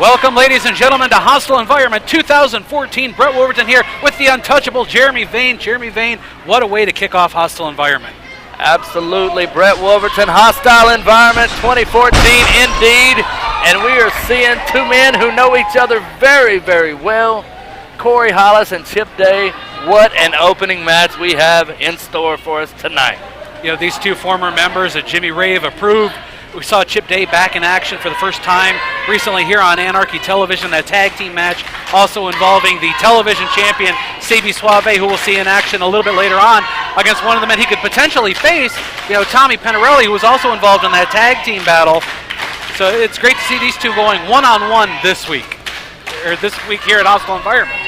Welcome, ladies and gentlemen, to Hostile Environment 2014. Brett Wolverton here with the untouchable Jeremy Vane. Jeremy Vane, what a way to kick off Hostile Environment. Absolutely, Brett Wolverton, Hostile Environment 2014 indeed. And we are seeing two men who know each other very, very well. Corey Hollis and Chip Day. What an opening match we have in store for us tonight. You know, these two former members of Jimmy Rave approved. We saw Chip Day back in action for the first time recently here on Anarchy Television, that tag team match also involving the television champion, Sabi Suave, who we'll see in action a little bit later on against one of the men he could potentially face, you know, Tommy Penarelli, who was also involved in that tag team battle. So it's great to see these two going one-on-one this week here at Hostile Environment.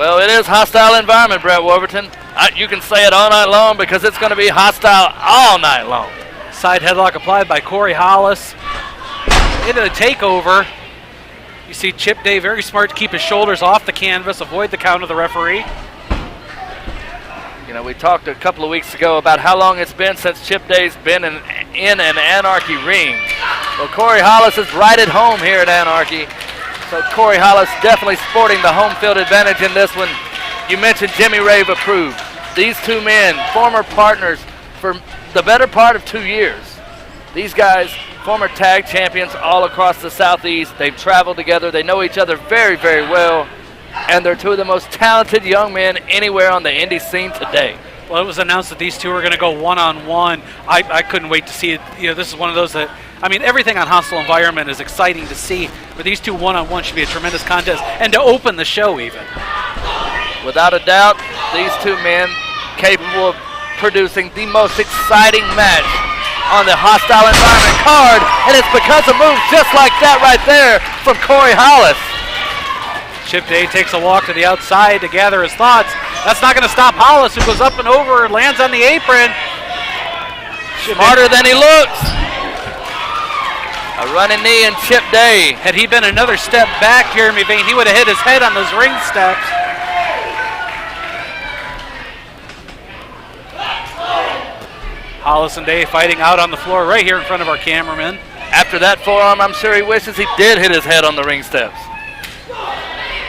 Well, it is Hostile Environment, Brett Wolverton. You can say it all night long because it's going to be hostile all night long. Side headlock applied by Corey Hollis. Into the takeover. You see Chip Day very smart to keep his shoulders off the canvas, avoid the count of the referee. You know, we talked a couple of weeks ago about how long it's been since Chip Day's been in an Anarchy ring. Well, Corey Hollis is right at home here at Anarchy. So Corey Hollis definitely sporting the home field advantage in this one. You mentioned Jimmy Rave approved. These two men, former partners for the better part of 2 years. These guys, former tag champions all across the Southeast. They've traveled together. They know each other very, very well. And they're two of the most talented young men anywhere on the indie scene today. Well, it was announced that these two are going to go one-on-one. I couldn't wait to see it. You know, this is one of those that, I mean, everything on Hostile Environment is exciting to see, but these two one-on-one should be a tremendous contest, and to open the show even. Without a doubt, these two men capable of producing the most exciting match on the Hostile Environment card, and it's because of moves just like that right there from Corey Hollis. Chip Day takes a walk to the outside to gather his thoughts. That's not going to stop Hollis, who goes up and over and lands on the apron. Smarter than he looks. A running knee and Chip Day. Had he been another step back, Jeremy Vane, he would have hit his head on those ring steps. Hollis and Day fighting out on the floor right here in front of our cameraman. After that forearm, I'm sure he wishes he did hit his head on the ring steps.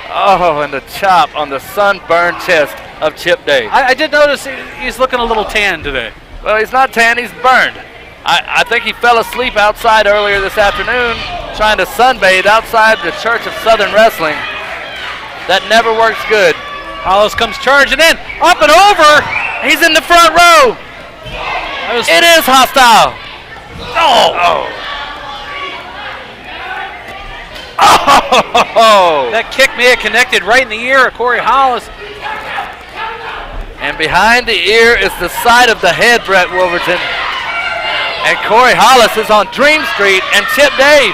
Oh, and the chop on the sunburned chest of Chip Day. I did notice he's looking a little tan today. Well, he's not tan, he's burned. I think he fell asleep outside earlier this afternoon trying to sunbathe outside the Church of Southern Wrestling. That never works good. Hollis comes charging in, up and over. He's in the front row. It is hostile. Oh. That kick may have connected right in the ear of Corey Hollis. And behind the ear is the side of the head, Brett Wolverton. And Corey Hollis is on Dream Street, and Chip Day,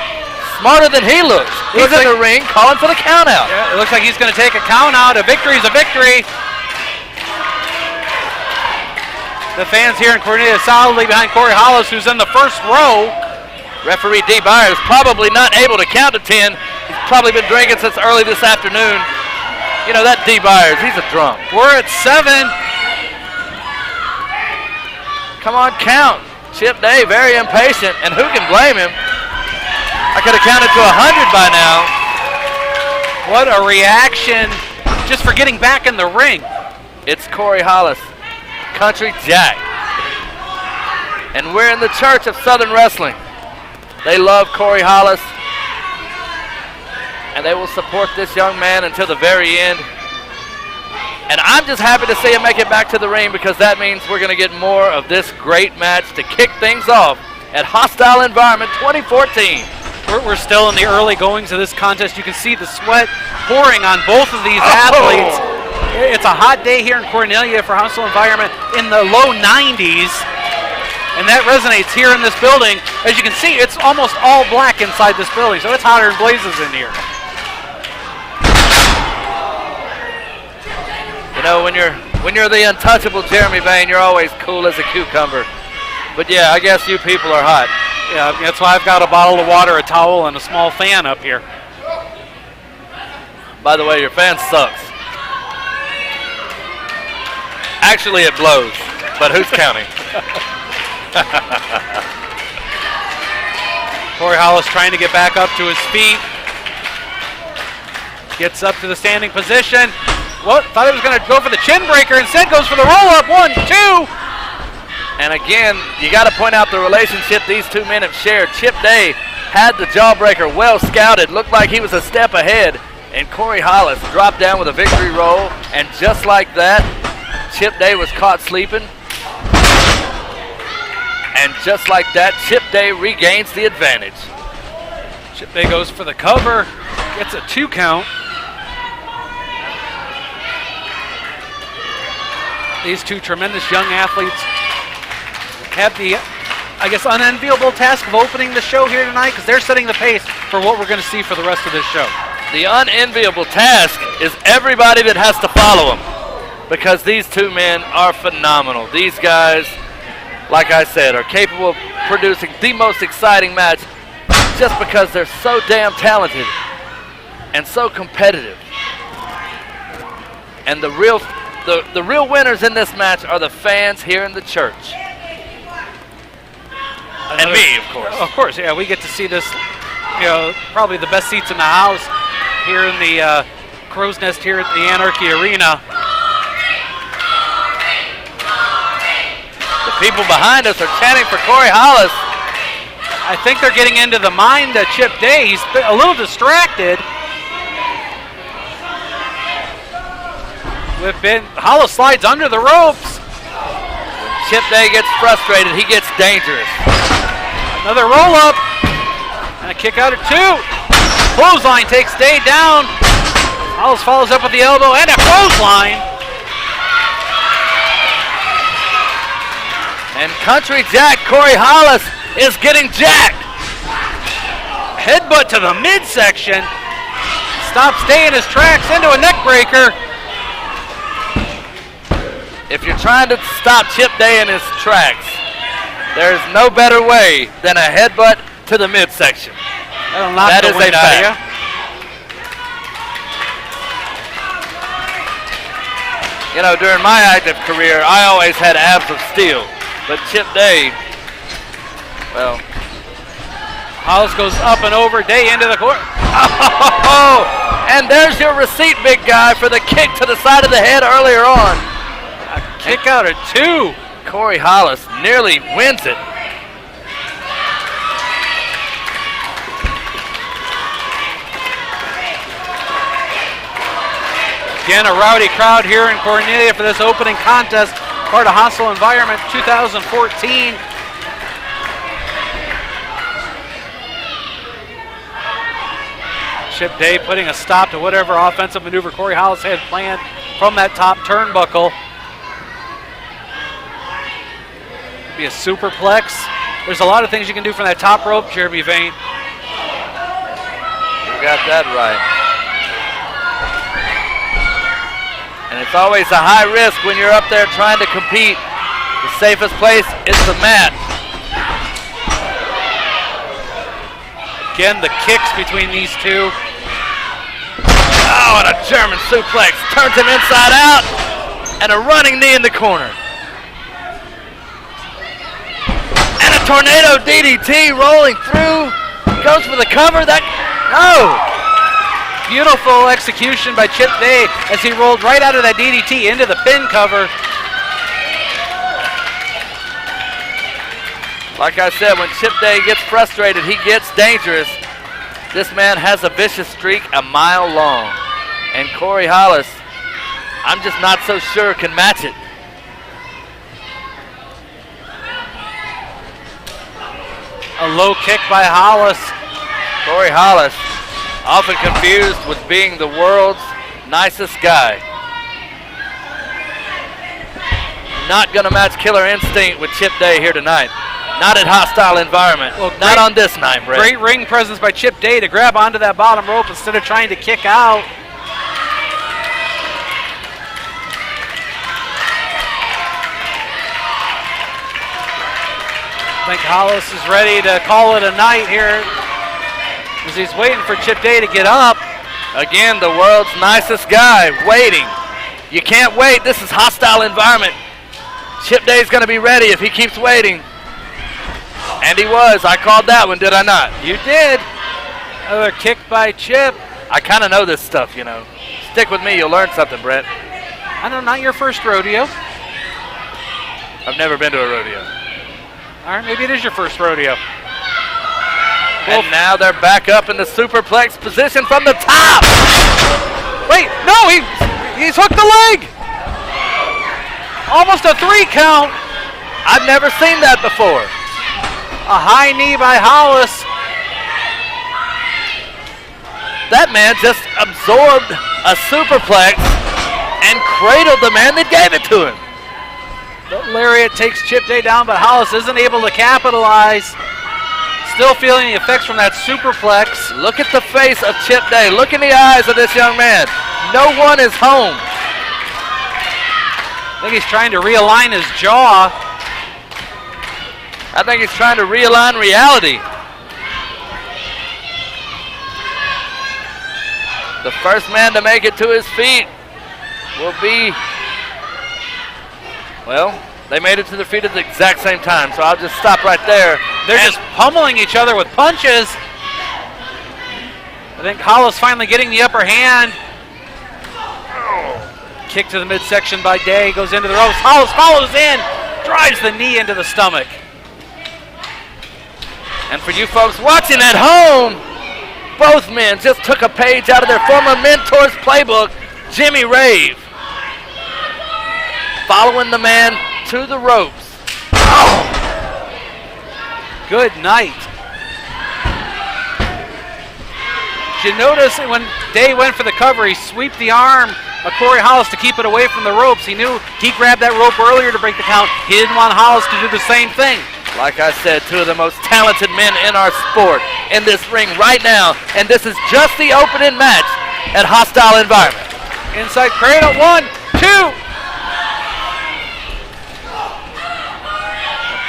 smarter than he looks. He's in the ring calling for the count out. Yeah, it looks like he's going to take a count out. A victory is a victory. The fans here in Cornelia solidly behind Corey Hollis, who's in the first row. Referee Dee Byers probably not able to count to 10. He's probably been drinking since early this afternoon. You know, that Dee Byers, he's a drunk. We're at 7. Come on, count. Chip Day, very impatient, and who can blame him? I could have counted to 100 by now. What a reaction just for getting back in the ring. It's Corey Hollis, Country Jack. And we're in the Church of Southern Wrestling. They love Corey Hollis, and they will support this young man until the very end. And I'm just happy to see him make it back to the ring because that means we're going to get more of this great match to kick things off at Hostile Environment 2014. We're still in the early goings of this contest. You can see the sweat pouring on both of these athletes. It's a hot day here in Cornelia for Hostile Environment in the low 90s. And that resonates here in this building. As you can see, it's almost all black inside this building, so it's hotter than blazes in here. You know, when you're the untouchable Jeremy Vane, you're always cool as a cucumber. But yeah, I guess you people are hot. Yeah, that's why I've got a bottle of water, a towel, and a small fan up here. By the way, your fan sucks. Actually, it blows, but who's counting? Corey Hollis trying to get back up to his feet. Gets up to the standing position. Well, thought he was going to go for the chin breaker. Instead goes for the roll-up. 1, 2. And again, you got to point out the relationship these two men have shared. Chip Day had the jawbreaker well scouted. Looked like he was a step ahead. And Corey Hollis dropped down with a victory roll. And just like that, Chip Day was caught sleeping. And just like that, Chip Day regains the advantage. Chip Day goes for the cover. Gets a 2 count. These two tremendous young athletes have the, I guess, unenviable task of opening the show here tonight because they're setting the pace for what we're going to see for the rest of this show. The unenviable task is everybody that has to follow them because these two men are phenomenal. These guys, like I said, are capable of producing the most exciting match just because they're so damn talented and so competitive. And the real winners in this match are the fans here in the church. And me, of course. Of course, yeah. We get to see this, probably the best seats in the house here in the Crow's Nest here at the Anarchy Arena. The people behind us are chanting for Corey Hollis. I think they're getting into the mind of Chip Day. He's a little distracted. Hollis slides under the ropes. When Chip Day gets frustrated, he gets dangerous. Another roll up. And a kick out at 2. Clothesline takes Day down. Hollis follows up with the elbow and a clothesline. And Country Jack Corey Hollis is getting jacked. Headbutt to the midsection. Stops Day in his tracks into a neck breaker. If you're trying to stop Chip Day in his tracks, there's no better way than a headbutt to the midsection. That'll knock That the is a wind out of you. fact. You know, during my active career, I always had abs of steel. But Chip Day, well. Hollis goes up and over, Day into the court. Oh, and there's your receipt, big guy, for the kick to the side of the head earlier on. A kick out at 2. Corey Hollis nearly wins it. Again, a rowdy crowd here in Cornelia for this opening contest, part of Hostile Environment 2014. Chip Day putting a stop to whatever offensive maneuver Corey Hollis had planned from that top turnbuckle. Be a superplex. There's a lot of things you can do from that top rope, Jeremy Vane. You got that right. And it's always a high risk when you're up there trying to compete. The safest place is the mat. Again, the kicks between these two. Oh, and a German suplex. Turns him inside out. And a running knee in the corner. And a tornado DDT rolling through. Goes for the cover. No. Beautiful execution by Chip Day as he rolled right out of that DDT into the pin cover. Like I said, when Chip Day gets frustrated, he gets dangerous. This man has a vicious streak a mile long. And Corey Hollis, I'm just not so sure can match it. A low kick by Hollis. Corey Hollis, often confused with being the world's nicest guy. Not gonna match Killer Instinct with Chip Day here tonight. Not at Hostile Environment. Well, not on this night, Brett. Great ring presence by Chip Day to grab onto that bottom rope instead of trying to kick out. I think Hollis is ready to call it a night here as he's waiting for Chip Day to get up. Again, the world's nicest guy, waiting. You can't wait. This is Hostile Environment. Chip Day's going to be ready if he keeps waiting. And he was. I called that one, did I not? You did. Another kick by Chip. I kind of know this stuff, you know. Stick with me, you'll learn something, Brent. I know, not your first rodeo. I've never been to a rodeo. All right, maybe it is your first rodeo. And now they're back up in the superplex position from the top. Wait, no, he's hooked the leg. Almost a 3 count. I've never seen that before. A high knee by Hollis. That man just absorbed a superplex and cradled the man that gave it to him. The lariat takes Chip Day down, but Hollis isn't able to capitalize. Still feeling the effects from that superplex. Look at the face of Chip Day. Look in the eyes of this young man. No one is home. I think he's trying to realign his jaw. I think he's trying to realign reality. The first man to make it to his feet will be, well, they made it to their feet at the exact same time, so I'll just stop right there. They're just pummeling each other with punches. I think Hollis finally getting the upper hand. Kick to the midsection by Day, goes into the ropes. Hollis follows in, drives the knee into the stomach. And for you folks watching at home, both men just took a page out of their former mentor's playbook, Jimmy Rave. Following the man to the ropes. Oh! Good night. Did you notice when Day went for the cover, he swept the arm of Corey Hollis to keep it away from the ropes. He knew he grabbed that rope earlier to break the count. He didn't want Hollis to do the same thing. Like I said, two of the most talented men in our sport in this ring right now, and this is just the opening match at Hostile Environment. Inside cradle, 1, 2.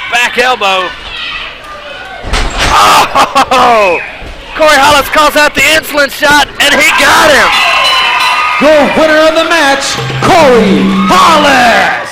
Back elbow. Oh! Corey Hollis calls out the insulin shot, and he got him. The winner of the match, Corey Hollis.